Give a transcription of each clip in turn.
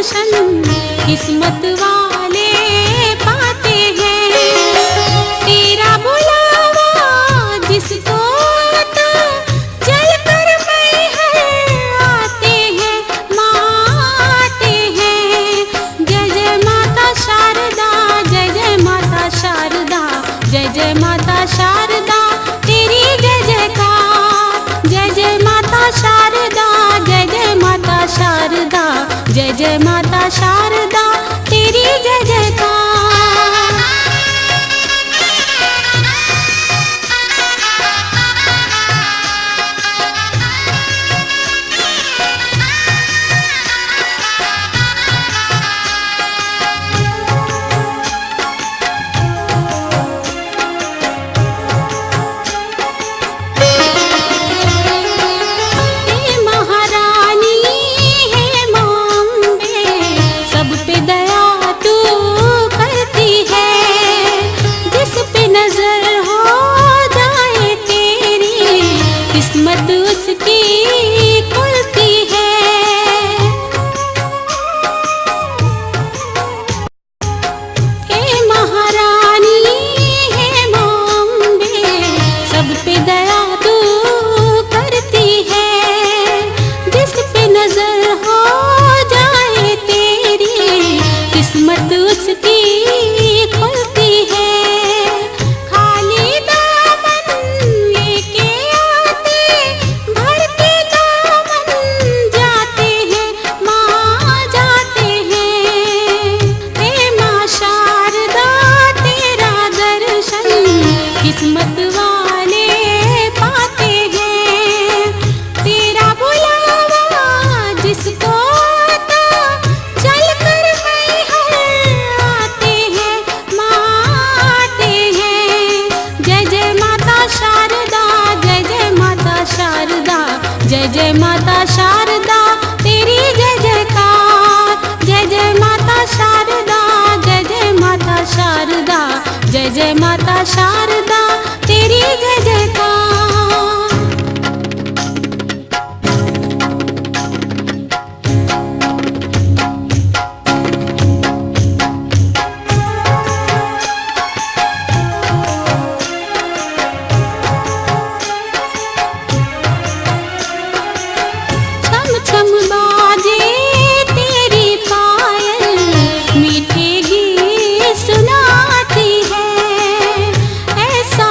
दर्शन किस्मत वाले पाते हैं। तेरा बुलावा जिसको आता चल कर मैहर आते हैं, माँ आते हैं। जय जय माता शारदा, जय जय माता शारदा, जय जय माता शारदा तेरी जय जयकार। जय जय माता शारदा, जय जय माता शारदा, जय जय माता शारदा तेरी जय जयकार। किस्मत वाले पाते हैं। तेरा बुलावा जिसको आता चल कर मैहर आते हैं, माँ आते हैं। जय जय माता शारदा, जय जय माता शारदा, जय जय माता शारदा तेरी जय जयकार। जय जय माता शारदा, जय जय माता शारदा, जय जय माता शारदा तेरी जय जयकार। छम छम बाजे तेरी पायल, मीठे गीत सुनाती है। ऐसा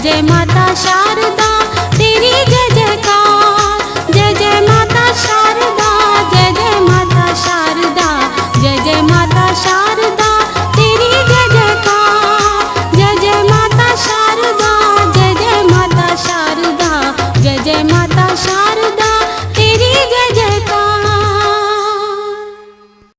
जय माता